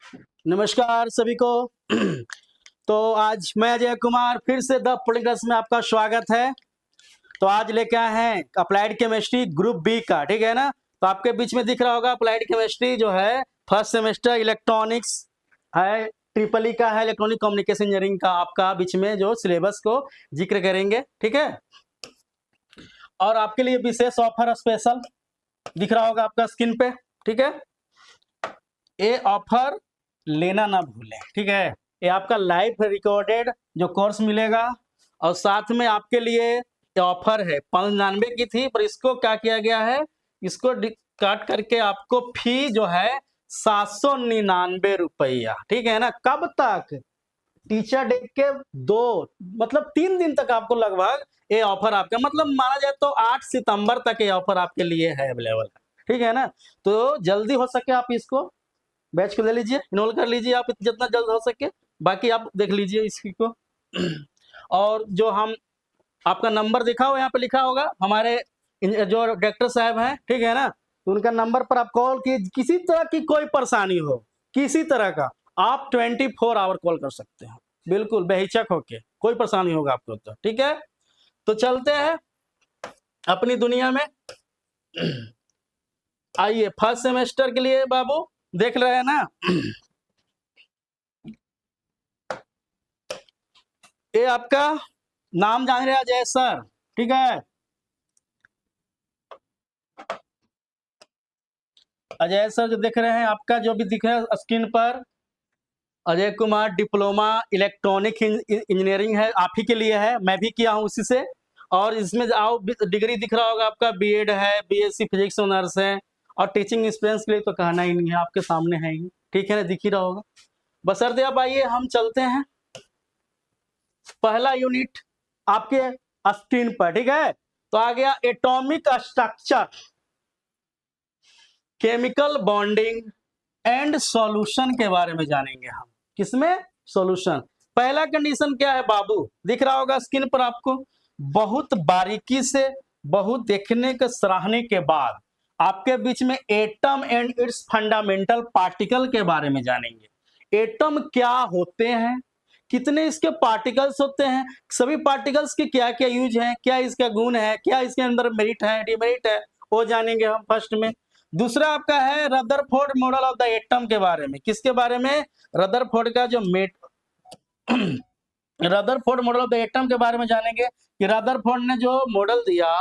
नमस्कार सभी को। तो आज मैं अजय कुमार फिर से द पॉलिटिक्स में आपका स्वागत है। तो आज लेके आए हैं अप्लाइड केमिस्ट्री ग्रुप बी का, ठीक है ना। तो आपके बीच में दिख रहा होगा अप्लाइड केमिस्ट्री जो है फर्स्ट सेमेस्टर इलेक्ट्रॉनिक्स है, ट्रिपल ई का है, इलेक्ट्रॉनिक कम्युनिकेशन इंजीनियरिंग का आपका बीच में जो सिलेबस को जिक्र करेंगे, ठीक है। और आपके लिए विशेष ऑफर स्पेशल दिख रहा होगा आपका स्क्रीन पे, ठीक है। ये ऑफर लेना ना भूलें, ठीक है। ये आपका लाइव रिकॉर्डेड जो कोर्स मिलेगा और साथ में आपके लिए ऑफर है 95 की थी, पर इसको क्या किया गया है, इसको काट करके आपको फी जो है 799 रुपया, ठीक है ना। कब तक? टीचर डे के 3 दिन तक आपको लगभग ये ऑफर आपका मतलब माना जाए तो 8 सितंबर तक ये ऑफर आपके लिए है अवेलेबल, ठीक है ना। तो जल्दी हो सके आप इसको बैच को ले लीजिए, इनरोल कर लीजिए आप जितना जल्द हो सके। बाकी आप देख लीजिए इसकी को। और जो हम आपका नंबर दिखा हो यहाँ पे लिखा होगा हमारे जो डायरेक्टर साहब हैं, ठीक है ना। तो उनका नंबर पर आप कॉल कीजिए, किसी तरह की कोई परेशानी हो, किसी तरह का आप 24 आवर कॉल कर सकते हैं, बिल्कुल बेहिचक होके, कोई परेशानी होगा आपको तो, ठीक है। तो चलते हैं अपनी दुनिया में। आइए फर्स्ट सेमेस्टर के लिए बाबू देख रहे हैं ना। ये आपका नाम जान रहे अजय सर, ठीक है। अजय सर जो देख रहे हैं आपका जो भी दिख रहा है स्क्रीन पर, Ajay Kumar diploma electronic engineering है, आप ही के लिए है, मैं भी किया हूँ उसी से। और इसमें आओ डिग्री दिख रहा होगा आपका बीएड है, बीएससी फिजिक्स ऑनर्स है। और टीचिंग एक्सपीरियंस के लिए तो कहना ही नहीं है, आपके सामने है ही, ठीक है ना, दिख ही रहा होगा। बशर्ते अब आइए हम चलते हैं पहला यूनिट आपके स्क्रीन पर, ठीक है। तो आ गया atomic structure, chemical bonding and solution के बारे में जानेंगे हम। किसमें? सॉल्यूशन। पहला कंडीशन क्या है बाबू, दिख रहा होगा स्क्रीन पर आपको। बहुत बारीकी से, बहुत देखने के सराहने के बाद आपके बीच में atom and its fundamental particle के बारे में जानेंगे। एटम क्या होते हैं, कितने इसके पार्टिकल्स होते हैं, सभी पार्टिकल्स के क्या क्या यूज है, क्या इसका गुण है, क्या इसके अंदर मेरिट है, डिमेरिट है, वो जानेंगे हम फर्स्ट में। दूसरा आपका है Rutherford model of the atom के बारे में। किसके बारे में? रदरफोर्ड का जो Rutherford model of the atom के बारे में जानेंगे कि रदरफोर्ड ने जो मॉडल दिया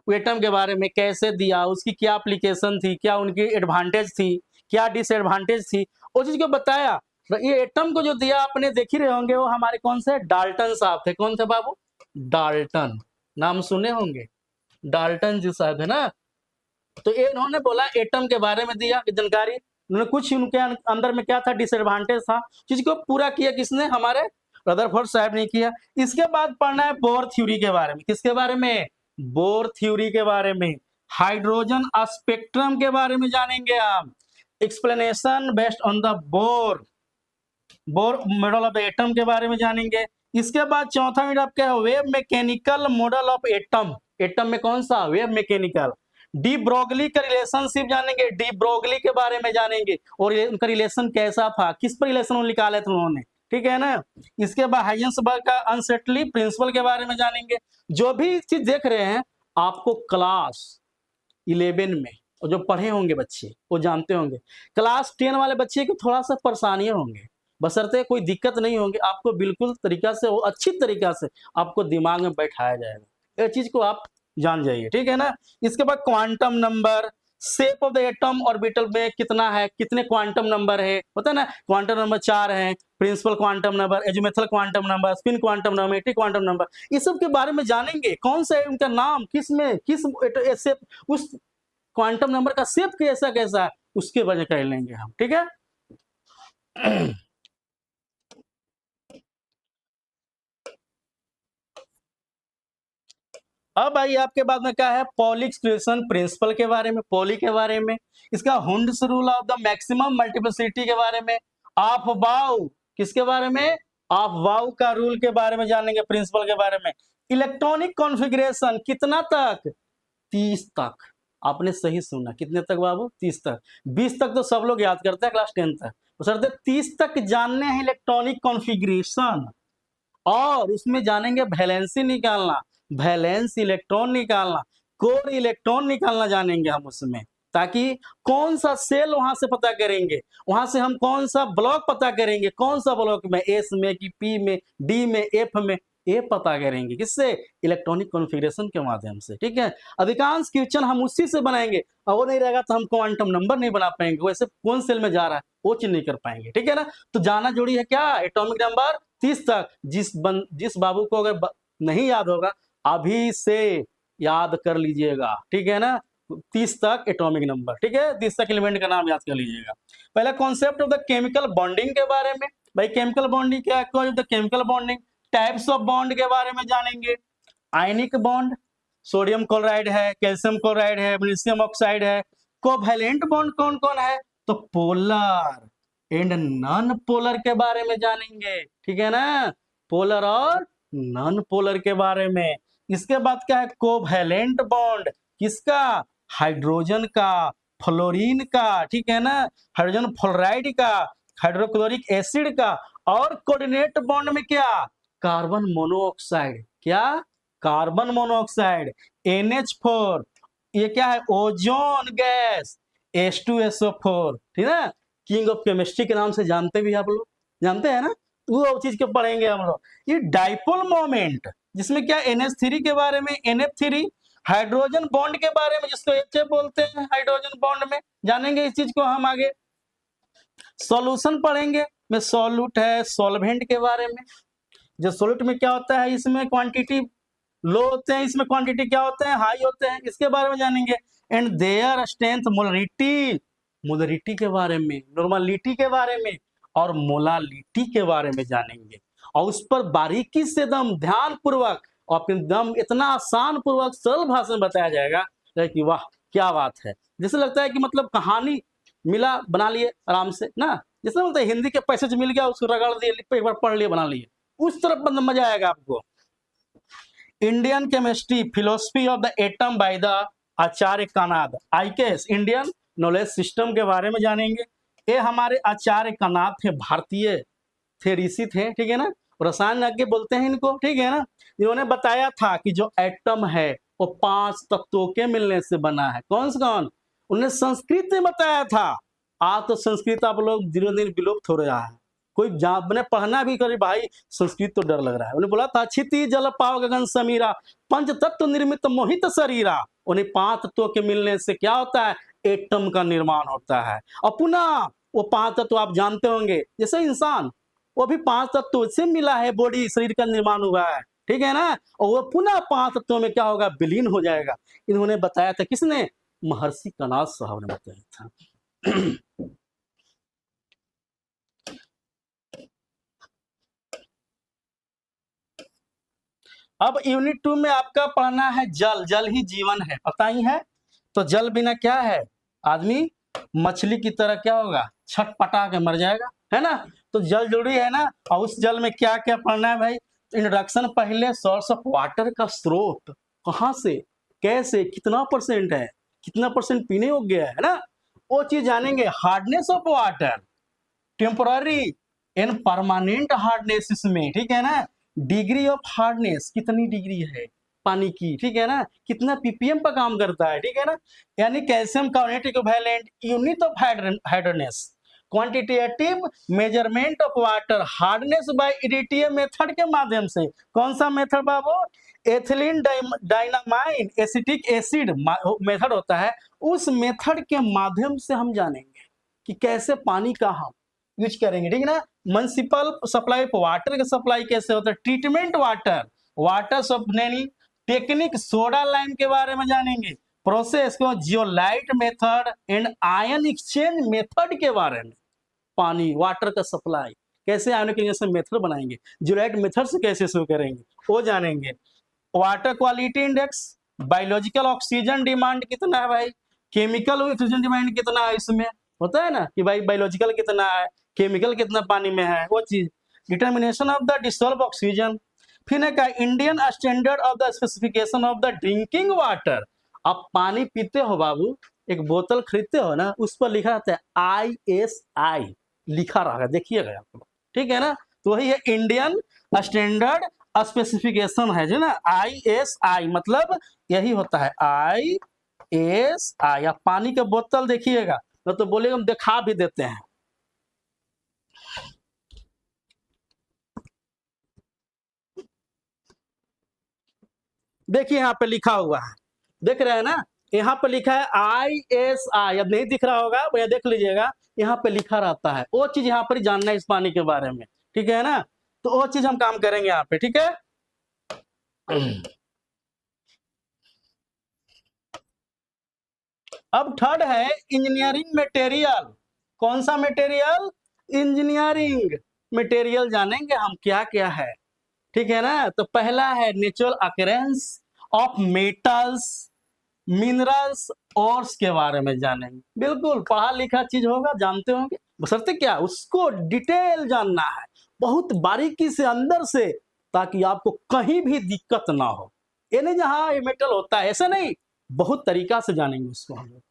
एटम के बारे में, कैसे दिया, उसकी क्या एप्लीकेशन थी, क्या उनकी एडवांटेज थी, क्या डिसएडवांटेज थी, वो चीज को बताया। ये एटम को जो दिया आपने देख ही रहे होंगे, वो हमारे कौन से डाल्टन साहब थे। कौन थे बाबू? डाल्टन, नाम सुने होंगे, डाल्टन जी साहब है ना। तो ये इन्होंने बोला एटम के बारे में दिया जानकारी, उन्होंने कुछ उनके अंदर में क्या था, डिसएडवांटेज था, चीज को पूरा किया किसने? हमारे रदरफोर्ड साहब ने किया। इसके बाद पढ़ना है बोर थ्योरी के बारे में। किसके बारे में? बोर थ्योरी के बारे में। हाइड्रोजन स्पेक्ट्रम के बारे में जानेंगे आप। Explanation based on the Bohr model of atom के बारे में जानेंगे। इसके बाद चौथा मिनट आपका wave mechanical model of atom. Atom में कौन सा? Wave mechanical. डी ब्रोगली का रिलेशनशिप जानेंगे, डी ब्रोगली के बारे में जानेंगे और उनका रिलेशन कैसा था, किस पर रिलेशन निकाले थे उन्होंने, ठीक है ना। इसके बाद हाइजेंसबर्ग का अनसेटली प्रिंसिपल के बारे में जानेंगे। जो भी चीज देख रहे हैं आपको क्लास 11 में, और जो पढ़े होंगे बच्चे वो जानते होंगे। क्लास 10 वाले बच्चे को थोड़ा सा परेशानियां होंगे, बशर्ते कोई दिक्कत नहीं होंगी, आपको बिल्कुल तरीका से, वो अच्छी तरीका से आपको दिमाग में बैठाया जाएगा। ये चीज को आप जान जाइए, ठीक है ना। इसके बाद quantum number, shape of the atom orbital में कितना है, कितने क्वांटम नंबर है, होता है ना। क्वांटम नंबर 4 है, principal quantum number, azimuthal quantum number, spin quantum number, मैट्रिक क्वांटम नंबर, इस सब के बारे में जानेंगे। कौन सा है उनका नाम, किस में किस शेप, उस क्वांटम नंबर का शेप कैसा कैसा है, उसके बारे में कर लेंगे हम, ठीक है। अब आइए आपके बाद में क्या है, पॉलिक्रेशन प्रिंसिपल के बारे में, पॉली के बारे में। इसका Hund's rule of the maximum multiplicity के बारे में। ऑफ वाउ, किसके बारे में? ऑफ वाउ का रूल के बारे में जानेंगे, प्रिंसिपल के बारे में। इलेक्ट्रॉनिक कॉन्फ़िगरेशन कितना तक? 30 तक। आपने सही सुना, कितने तक बाबू? 30 तक। 20 तक तो सब लोग याद करते हैं क्लास 10 तक, बशर्ते 30 तक जानने हैं इलेक्ट्रॉनिक कॉन्फ़िगरेशन, और उसमें जानेंगे वैलेंसी निकालना, वैलेंस इलेक्ट्रॉन निकालना, कोर इलेक्ट्रॉन निकालना जानेंगे हम उसमें, ताकि कौन सा सेल वहां से पता करेंगे, वहां से हम कौन सा ब्लॉक पता करेंगे, कौन सा ब्लॉक में, एस में कि पी में, डी में, एफ में, ये पता करेंगे किससे? इलेक्ट्रॉनिक कॉन्फ़िगरेशन के माध्यम से। ठीक है, अधिकांश क्वेश्चन हम उसी से बनाएंगे, और वो नहीं रहेगा तो हम क्वांटम नंबर नहीं बना पाएंगे, वैसे कौन सेल में जा रहा है वो चीज नहीं कर पाएंगे। ठीक है ना, तो जाना जोड़ी है क्या? एटॉमिक नंबर 30 तक। जिस बाबू को अगर नहीं याद होगा अभी से याद कर लीजिएगा। ठीक है ना, 30 तक एटॉमिक नंबर। ठीक है, 30 तक एलिमेंट का नाम याद कर लीजिएगा। पहला concept of the chemical bonding के बारे में, भाई केमिकल बॉन्डिंग क्या है? The chemical bonding, types of bond के बारे में जानेंगे। आयनिक बॉन्ड, सोडियम क्लोराइड है, कैल्शियम क्लोराइड है, मैग्नीशियम ऑक्साइड है। कोवैलेंट बॉन्ड कौन कौन है? तो पोलर एंड नॉन पोलर के बारे में जानेंगे। ठीक है ना, पोलर और नॉन पोलर के बारे में। इसके बाद क्या है? कोवैलेंट बॉन्ड, किसका? हाइड्रोजन का, फ्लोरीन का, ठीक है ना, हाइड्रोजन फ्लोराइड का, हाइड्रोक्लोरिक एसिड का। और कोऑर्डिनेट बॉन्ड में क्या? कार्बन मोनोऑक्साइड, क्या? Carbon monoxide, NH4। ये क्या है? Ozone gas, H2SO4। ठीक है, किंग ऑफ केमिस्ट्री के नाम से जानते भी आप लोग, जानते हैं ना, वो चीज के पढ़ेंगे हम लोग। ये डाइपोल मोमेंट, जिसमें क्या? NH3 के बारे में, NF3। हाइड्रोजन बॉन्ड के बारे में, जिसको HF बोलते हैं, हाइड्रोजन बॉन्ड में जानेंगे इस चीज को हम आगे। सॉल्यूशन पढ़ेंगे में, सॉल्यूट है, सॉल्वेंट के बारे में। जो सॉल्यूट में क्या होता है, इसमें क्वांटिटी लो होते हैं, इसमें क्वांटिटी क्या होते हैं? हाई होते हैं, इसके बारे में जानेंगे। And their strength, molarity, molarity के बारे में, नॉर्मलिटी के बारे में, और मोलालिटी के बारे में जानेंगे। और उस पर बारीकी से एकदम ध्यान पूर्वक और एकदम इतना आसान पूर्वक सरल भाषा में बताया जाएगा कि वाह क्या बात है। जैसे लगता है कि मतलब कहानी मिला, बना लिए आराम से ना, जैसे बोलते हैं हिंदी के पैसेज मिल गया, उसको रगड़ दिए, एक बार पढ़ लिए, बना लिए, उस तरफ मतलब मजा आएगा आपको। Indian chemistry, philosophy of the atom by the Acharya Kanad, IKS, Indian knowledge system के बारे में जानेंगे। ये हमारे आचार्य कानाद थे, भारतीय थे, ऋषि थे। ठीक है ना, रसायन आगे बोलते हैं इनको। ठीक है ना, इन्होंने बताया था कि जो एटम है वो 5 तत्वों के मिलने से बना है। कौन से कौन? उन्हें संस्कृत में बताया था। आज तो संस्कृत आप लोग दिनों दिन विलुप्त हो रहा है, कोई मैंने पढ़ना भी करे भाई संस्कृत तो डर लग रहा है। उन्हें बोला था क्षिति जल पाव गगन समीरा, पंच तत्व निर्मित मोहित शरीरा। उन्हें 5 तत्वों के मिलने से क्या होता है? एटम का निर्माण होता है। और पुनः वो 5 तत्व आप जानते होंगे, जैसे इंसान, वो भी 5 तत्वों से मिला है, बॉडी शरीर का निर्माण हुआ है। ठीक है ना, और वो पुनः 5 तत्वों में क्या होगा? विलीन हो जाएगा। इन्होंने बताया था, किसने? महर्षि कनाद साहब ने बताया था। अब यूनिट 2 में आपका पढ़ना है जल। जल ही जीवन है, पता ही है। तो जल बिना क्या है? आदमी मछली की तरह क्या होगा? छटपटा के मर जाएगा, है ना। तो जल जरूरी है ना। और उस जल में क्या क्या पढ़ना है भाई? इंट्रोडक्शन पहले, सोर्स ऑफ वाटर का स्रोत, कहाँ से, कैसे, कितना परसेंट है, कितना परसेंट पीने योग्य है ना, वो चीज जानेंगे। Hardness of water, temporary and permanent hardness इसमें। ठीक है ना, डिग्री ऑफ हार्डनेस, कितनी डिग्री है पानी की, ठीक है ना, कितना ppm पर काम करता है। ठीक है ना, यानी calcium carbonate equivalent unit of hardness, quantitative measurement of water hardness by iridium method के माध्यम से। कौन सा मेथड बाबू? Ethylene diamine acetic acid method होता है, उस मेथड के माध्यम से हम जानेंगे कि कैसे पानी का हम यूज करेंगे। ठीक है ना, म्युनिसिपल सप्लाई, वाटर का सप्लाई कैसे होता है, treatment water, water supply technique, soda lime के बारे में जानेंगे। प्रोसेस को zeolite method and ion exchange method के बारे में, पानी वाटर का सप्लाई कैसे आयनिक मेथड बनाएंगे, जियोलाइट मेथड से कैसे शुरू करेंगे वो जानेंगे। Water quality index, biological oxygen demand कितना है भाई, केमिकल ऑक्सीजन डिमांड कितना है, इसमें होता है ना कि भाई बायोलॉजिकल कितना है, केमिकल कितना पानी में है, वो चीज। Determination of the dissolve oxygen. फिर ने कहा Indian standard of the specification of the drinking water, आप पानी पीते हो बाबू, एक बोतल खरीदते हो ना, उस पर लिखा रहता है ISI, लिखा रहेगा, देखिएगा आप लोग, ठीक है ना। तो वही है इंडियन स्टैंडर्ड स्पेसिफिकेशन है जो ना, ISI मतलब यही होता है, ISI। आप पानी के बोतल देखिएगा, तो बोलेगा हम दिखा भी देते हैं। देखिए यहाँ पे लिखा हुआ है, देख रहे हैं ना, यहाँ पे लिखा है ISI। अब नहीं दिख रहा होगा, भैया देख लीजिएगा, यहाँ पे लिखा रहता है। वो चीज यहाँ पर जानना है इस पानी के बारे में, ठीक है ना। तो वो चीज हम काम करेंगे यहाँ पे, ठीक है। अब थर्ड है इंजीनियरिंग मटेरियल। कौन सा मटेरियल? इंजीनियरिंग मटेरियल जानेंगे हम क्या क्या है, ठीक है ना। तो पहला है natural occurrence of metals, minerals और के बारे में जानेंगे। बिल्कुल पढ़ा लिखा चीज होगा, जानते होंगे, बशर्ते क्या उसको डिटेल जानना है, बहुत बारीकी से अंदर से, ताकि आपको कहीं भी दिक्कत ना हो। ये नहीं जहाँ ये मेटल होता है, ऐसे नहीं, बहुत तरीका से जानेंगे उसको हम लोग।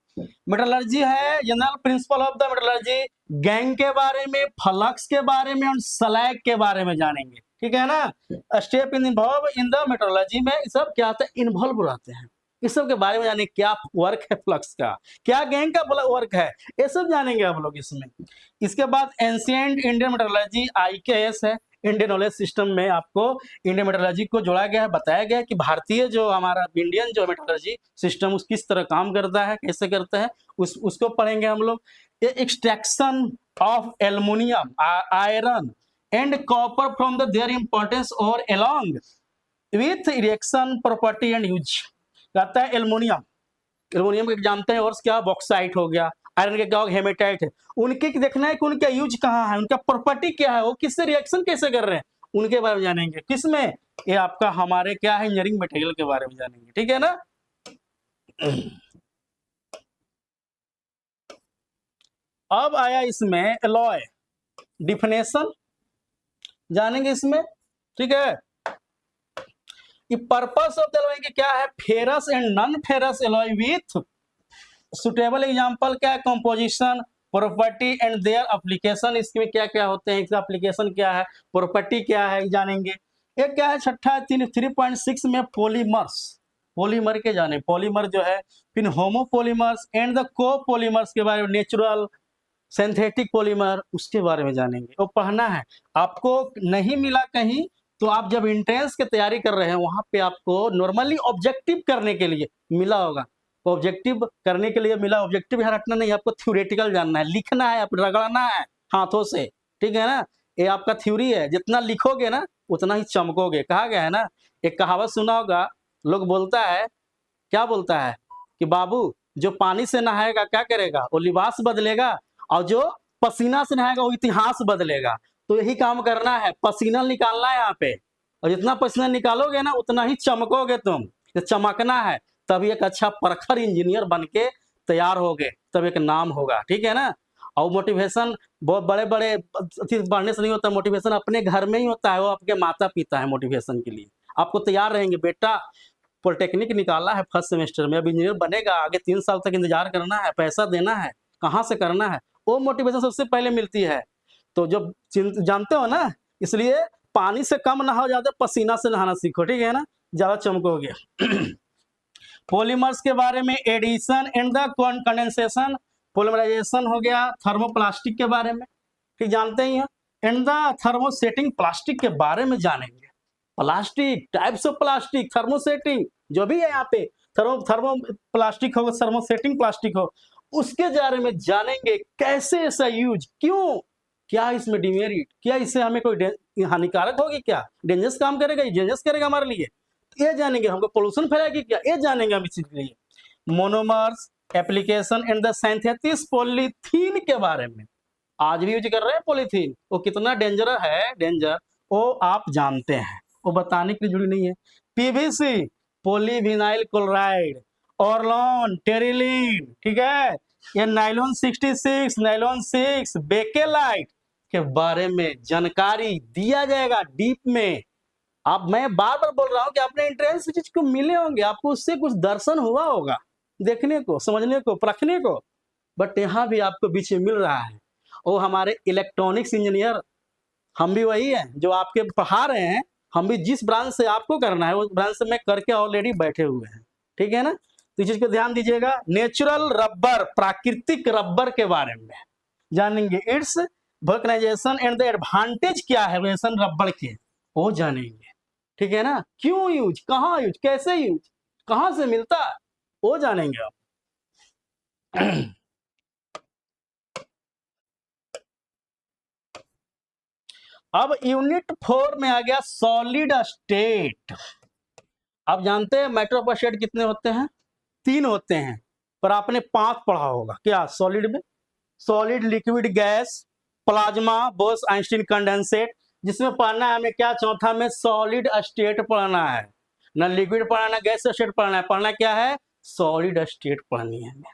मेटलर्जी है general principle of the metallurgy, gang के बारे में, फ्लक्स के बारे में और स्लैग के बारे में जानेंगे, ठीक है ना। Step involve in the metrology में सब क्या होता है, इन्वॉल्व रहते हैं। इस सब के बारे में जानेंगे, क्या वर्क है फ्लक्स का, क्या गैंग का वर्क है, ये सब जानेंगे आप लोग इसमें। इसके बाद एंशिएंट इंडियन मेट्रोलॉजी, IKS है, इंडियन नॉलेज सिस्टम में आपको इंडियन मेट्रोलॉजी को जोड़ा गया है, बताया गया है कि भारतीय जो हमारा इंडियन जो मेट्रोलॉजी सिस्टम उस किस तरह काम करता है, कैसे करता है, उसको पढ़ेंगे हम लोग। Extraction of aluminium, iron and copper from the their importance और along with reaction property and use. कहता है एल्युमिनियम, एल्युमिनियम के जानते हैं, और क्या बॉक्साइट हो गया, आयरन के क्या हो, हेमेटाइट है, उनके देखना है कि उनका यूज कहाँ है, उनका प्रॉपर्टी क्या है, वो किससे रिएक्शन कैसे कर रहे हैं, उनके बारे में जानेंगे। किसमें? ये आपका हमारे क्या है, इंजीनियरिंग मटेरियल के बारे में जानेंगे, ठीक है ना। अब आया इसमें एलॉय, डिफिनेशन जानेंगे इसमें, ठीक है। पर्पस ऑफ द एलॉय के क्या है, ferrous and non ferrous alloy with suitable example क्या है, composition, property and their application. इसमें क्या क्या होते हैं, इसका एप्लीकेशन क्या है, प्रॉपर्टी क्या है, जानेंगे। एक क्या है छठा 3.6 में पॉलीमर्स, पॉलीमर के जाने, पॉलीमर जो है, फिर होमोपॉलीमर्स एंड द कोपॉलीमर्स के बारे में, नेचुरल सिंथेटिक पॉलीमर, उसके बारे में जानेंगे। वो पढ़ना है आपको, नहीं मिला कहीं तो आप जब एंट्रेंस की तैयारी कर रहे हैं वहां पे आपको नॉर्मली ऑब्जेक्टिव करने के लिए मिला होगा, ऑब्जेक्टिव करने के लिए मिला, ऑब्जेक्टिव यहाँ रखना नहीं, आपको थ्योरेटिकल जानना है, लिखना है, रगड़ना है हाथों से, ठीक है ना। ये आपका थ्योरी है, जितना लिखोगे ना उतना ही चमकोगे। कहा गया है ना, एक कहावत सुना होगा, लोग बोलता है, क्या बोलता है कि बाबू जो पानी से नहाएगा क्या करेगा, वो लिबास बदलेगा, और जो पसीना से नहाएगा वो इतिहास बदलेगा। तो यही काम करना है, पसीना निकालना है यहाँ पे, और जितना पसीना निकालोगे ना उतना ही चमकोगे तुम, तो चमकना है, तभी एक अच्छा प्रखर इंजीनियर बन के तैयार होगे, तब एक नाम होगा, ठीक है ना। और मोटिवेशन बहुत बड़े बड़े पढ़ने से नहीं होता, मोटिवेशन अपने घर में ही होता है, वो आपके माता पिता है मोटिवेशन के लिए, आपको तैयार रहेंगे, बेटा पॉलिटेक्निक निकाला है फर्स्ट सेमेस्टर में, अब इंजीनियर बनेगा, आगे 3 साल तक इंतजार करना है, पैसा देना है, कहाँ से करना है, वो मोटिवेशन सबसे पहले मिलती है। तो जब जानते हो ना, इसलिए पानी से कम नहाओ, ज्यादा पसीना से नहाना सीखो, ठीक है ना, ज्यादा चमकोगे। पॉलीमर्स के बारे में, addition and the condensation, polymerization हो गया, थर्मोप्लास्टिक के बारे में, ठीक जानते ही हैं, एंड द थर्मोसेटिंग प्लास्टिक के बारे में जानेंगे। Plastic, types of plastic, thermosetting जो भी है यहाँ पे, थर्मो प्लास्टिक हो, थर्मोसेटिंग प्लास्टिक हो, उसके बारे में जानेंगे, कैसे ऐसा यूज, क्यों, क्या इसमें डिमेरिट, क्या इससे हमें कोई हानिकारक होगी, क्या डेंजरस काम करेगा, डेंजरस करेगा हमारे लिए, ये जानेंगे, हमको पोल्यूशन फैलाएगी क्या, ये जानेंगे हम इस चीज के लिए। Monomers, application and the synthetic polythene के बारे में, आज भी यूज कर रहे हैं पॉलीथीन, वो कितना डेंजर है, डेंजर वो आप जानते हैं, वो बताने के लिए जुड़ी नहीं है। PVC, polyvinyl chloride, Orlon, terylene, ठीक है, ये नाइलॉन 66, नाइलॉन 6, बेकेलाइट के बारे में जानकारी दिया जाएगा डीप में, आप, मैं बार बार बोल रहा हूँ कि अपने इंट्रेंस चीज को मिले होंगे, आपको उससे कुछ दर्शन हुआ होगा, देखने को, समझने को, परखने को, बट यहाँ भी आपको बीच में मिल रहा है। वो हमारे इलेक्ट्रॉनिक्स इंजीनियर, हम भी वही हैं जो आपके पढ़ा रहे हैं, हम भी जिस ब्रांच से आपको करना है उस ब्रांच से मैं करके ऑलरेडी बैठे हुए हैं, ठीक है ना। तो इस चीज को ध्यान दीजिएगा। नेचुरल रबर, प्राकृतिक रबर के बारे में जानेंगे, its vulcanization and the advantage क्या है वैसन रबर के, वो जानेंगे, ठीक है ना। क्यों यूज, कहाँ यूज, कैसे यूज, कहाँ से मिलता है, वो जानेंगे आप। अब यूनिट 4 में आ गया सॉलिड स्टेट। आप जानते हैं मैटर ऑफ स्टेट कितने होते हैं? 3 होते हैं, पर आपने 5 पढ़ा होगा। क्या सॉलिड में? Solid, liquid, gas, plasma, Bose Einstein condensate. जिसमें पढ़ना है हमें क्या? चौथा में सॉलिड स्टेट पढ़ना है, ना लिक्विड पढ़ना, ना गैस स्टेट पढ़ना है। पढ़ना क्या है? सॉलिड स्टेट पढ़नी है हमें।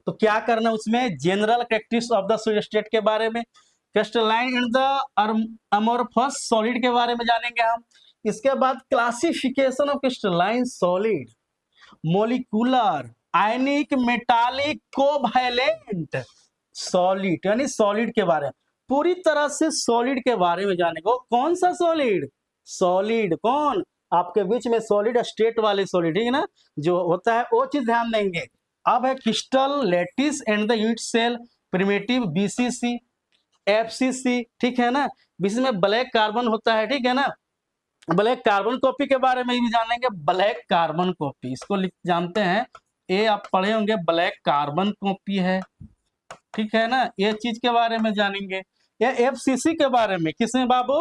तो क्या करना उसमें? General characteristics of the solid state के बारे में, crystalline and the amorphous solid के बारे में जानेंगे हम। इसके बाद classification of crystalline solid, molecular, ionic, metallic, covalent solid, यानी सॉलिड के बारे में पूरी तरह से सॉलिड के बारे में जानेंगे। कौन सा सॉलिड? सॉलिड कौन? आपके बीच में सॉलिड स्टेट वाले सॉलिड, ठीक है ना, जो होता है वो चीज ध्यान देंगे। अब है crystal, lattice and the unit cell, primitive, BCC, FCC, ठीक है ना। बीसी में ब्लैक कार्बन होता है, ठीक है ना। ब्लैक कार्बन कॉपी के बारे में भी जानेंगे। ब्लैक कार्बन कॉपी इसको जानते हैं, ये आप पढ़े होंगे, ब्लैक कार्बन कॉपी है, ठीक है ना। ये चीज के बारे में जानेंगे। या एफसीसी के बारे में, किसमें बाबू?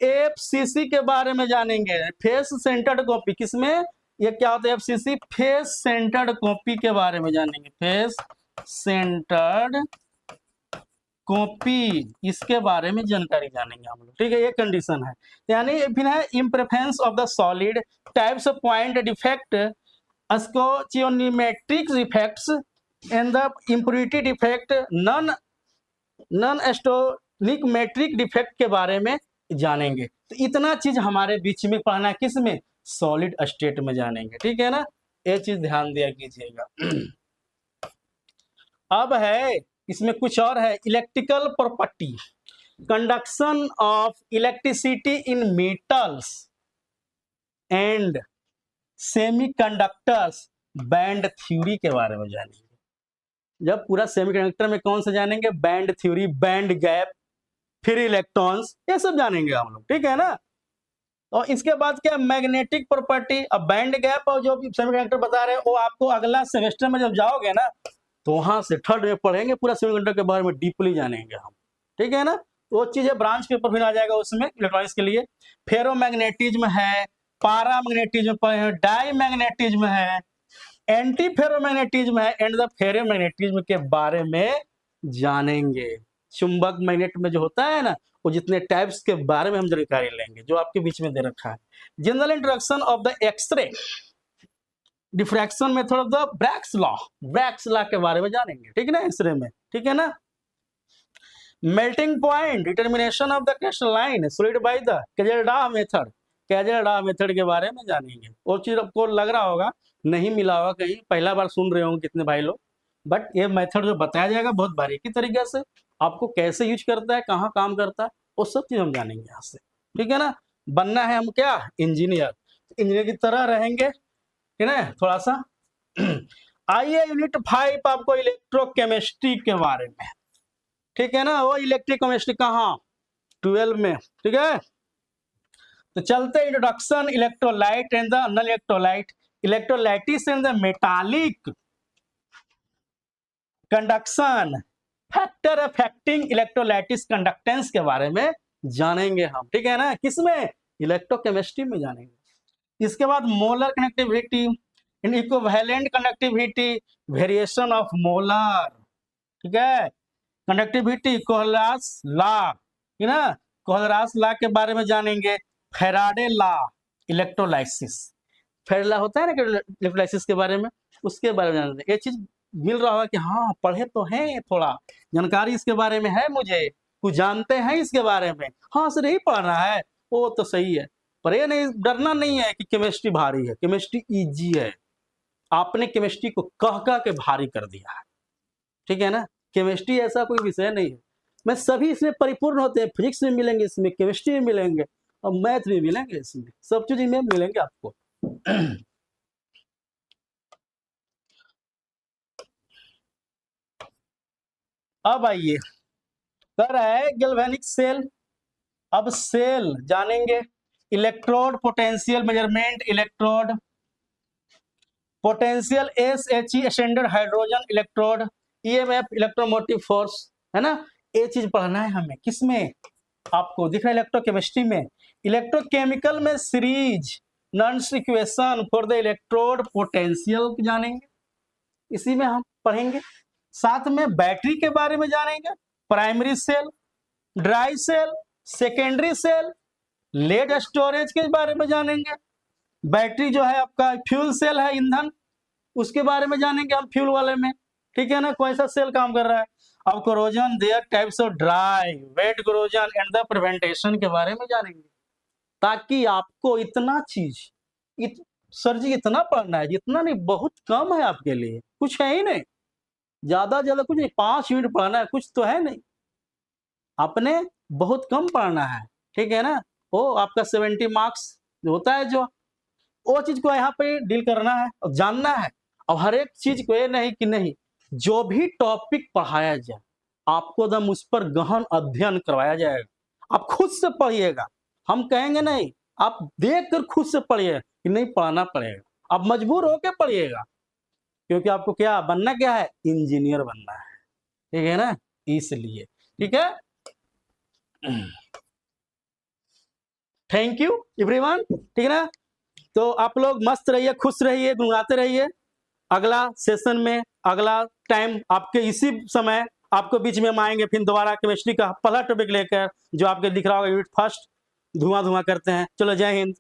एफसीसी के बारे में जानेंगे, फेस सेंटर्ड कॉपी। किसमें? ये क्या होता है एफसीसी? फेस सेंटर्ड कॉपी के बारे में जानेंगे, फेस सेंटर्ड कॉपी, इसके बारे में जानकारी जानेंगे हम लोग, ठीक है। ये कंडीशन है। यानी फिर है imperfection of the solid, types of point defect, stoichiometric defects and the impurity defect, non stoichiometric defect के बारे में जानेंगे। तो इतना चीज हमारे बीच में पढ़ना, किस में? सॉलिड स्टेट में जानेंगे, ठीक है ना। ये चीज ध्यान दिया कीजिएगा। अब है इसमें कुछ और है, electrical property, conduction of electricity in metals and semiconductors, band theory के बारे में जानेंगे। जब पूरा सेमीकंडक्टर में कौन सा जानेंगे? बैंड थ्योरी, बैंड गैप, फिर इलेक्ट्रॉन्स, ये सब जानेंगे हम लोग, ठीक है ना। और इसके बाद क्या? Magnetic property. अब बैंड गैप और जो सेमीकंडक्टर बता रहे हैं वो आपको अगला सेमेस्टर में जब जाओगे ना तो वहां से थर्ड में पढ़ेंगे, पूरा सेमीकंडक्टर के बारे में डीपली जानेंगे हम, ठीक है ना। तो वो चीजें ब्रांच पेपर फिर आ जाएगा उसमें इलेक्ट्रॉनिक्स के लिए। फेरोमैग्नेटिज्म है, पारामैग्नेटिज्म है, डाई मैग्नेटिज्म है, एंटी फेरोमैग्नेटिज्म है, एंड द फेरोमैग्नेटिज्म के बारे में जानेंगे। चुंबक मैग्नेट में जो होता है ना, वो जितने टाइप्स के बारे में हम जानकारी लेंगे, जो आपके बीच में दे रखा है। General introduction of the X-ray diffraction method of the Bragg's law, Bragg's law के बारे में जानेंगे, ठीक है ना, एक्सरे में, ठीक है ना। Melting point, determination of the crystalline solid by the Kjeldahl method, Kjeldahl method के बारे में जानेंगे। और चीज आपको लग रहा होगा नहीं मिला होगा, कहीं पहला बार सुन रहे होंगे कितने भाई लोग, बट ये मेथड जो बताया जाएगा बहुत बारीकी तरीके से, आपको कैसे यूज करता है, कहाँ काम करता है, वो सब चीज हम जानेंगे यहाँ से, ठीक है ना। बनना है हम क्या? इंजीनियर, इंजीनियर की तरह रहेंगे, ठीक है ना। थोड़ा सा आइए यूनिट 5 आपको इलेक्ट्रोकेमिस्ट्री के बारे में, ठीक है ना। वो इलेक्ट्रोकेमिस्ट्री कहाँ? 12 में, ठीक है। तो चलते introduction, electrolyte and the non electrolyte, electrolytic and the metallic conduction, factor affecting electrolytic conductance के बारे में जानेंगे हम, ठीक है ना। किसमें? इलेक्ट्रोकेमिस्ट्री में जानेंगे। इसके बाद molar connectivity, equivalent conductivity, variation of molar, ठीक है, कंडक्टिविटी, कोहलरास लॉ, ठीक है ना, कोहलरास लॉ के बारे में जानेंगे। Faraday law, electrolysis, Faraday law होता है ना इलेक्ट्रोलाइसिस के बारे में, उसके बारे में जानेंगे। ये चीज मिल रहा होगा कि हाँ पढ़े तो हैं, थोड़ा जानकारी इसके बारे में है, मुझे कुछ जानते हैं इसके बारे में, हाँ सर यही पढ़ना है, वो तो सही है, पर ये नहीं डरना नहीं है कि केमिस्ट्री भारी है, केमिस्ट्री इजी है। आपने केमिस्ट्री को कह कह के भारी कर दिया है, ठीक है ना। केमिस्ट्री ऐसा कोई विषय नहीं है, मैं सभी इसमें परिपूर्ण होते हैं। फिजिक्स में मिलेंगे, इसमें केमिस्ट्री में मिलेंगे, और मैथ में मिलेंगे, इसमें सब चीज में मिलेंगे आपको। अब आइए, कर रहा है गैल्वेनिक सेल। अब सेल जानेंगे, electrode potential measurement, electrode potential SHE standard hydrogen electrode, EMF electromotive force, है ना। ये चीज पढ़ना है हमें, किसमें आपको दिख रहा है, इलेक्ट्रोकेमिस्ट्री में। इलेक्ट्रोकेमिकल में सीरीज नॉन्स equation for the electrode potential जानेंगे, इसी में हम पढ़ेंगे। साथ में बैटरी के बारे में जानेंगे, primary cell, dry cell, secondary cell, lead storage के बारे में जानेंगे। बैटरी जो है आपका फ्यूल सेल है, ईंधन, उसके बारे में जानेंगे हम, फ्यूल वाले में, ठीक है ना, कौन सा सेल काम कर रहा है। अब corrosion, their types of dry wet corrosion and the prevention के बारे में जानेंगे, ताकि आपको इतना चीज सर जी इतना पढ़ना है, जितना नहीं बहुत कम है आपके लिए, कुछ है ही नहीं, ज्यादा ज्यादा कुछ नहीं, 5 मिनट पढ़ना है, कुछ तो है नहीं, आपने बहुत कम पढ़ना है, ठीक है ना। वो आपका 70 मार्क्स होता है, जो वो चीज को यहाँ पे डील करना है और जानना है। और हर एक चीज को ये नहीं कि नहीं, जो भी टॉपिक पढ़ाया जाए आपको एकदम उस पर गहन अध्ययन करवाया जाएगा, आप खुद से पढ़िएगा, हम कहेंगे नहीं, आप देख कर खुद से पढ़िए कि नहीं पढ़ना पड़ेगा, आप मजबूर होकर पढ़िएगा, क्योंकि आपको क्या बनना, क्या है, इंजीनियर बनना है, ठीक है ना, इसलिए, ठीक है। थैंक यू एवरीवन, ठीक है ना। तो आप लोग मस्त रहिए, खुश रहिए, गुनगुनाते रहिए। अगला सेशन में, अगला टाइम आपके इसी समय आपको बीच में हम आएंगे, फिर दोबारा केमिस्ट्री का पहला टॉपिक लेकर, जो आपके दिख रहा होगा यूनिट फर्स्ट, धुआं धुआं करते हैं। चलो, जय हिंद।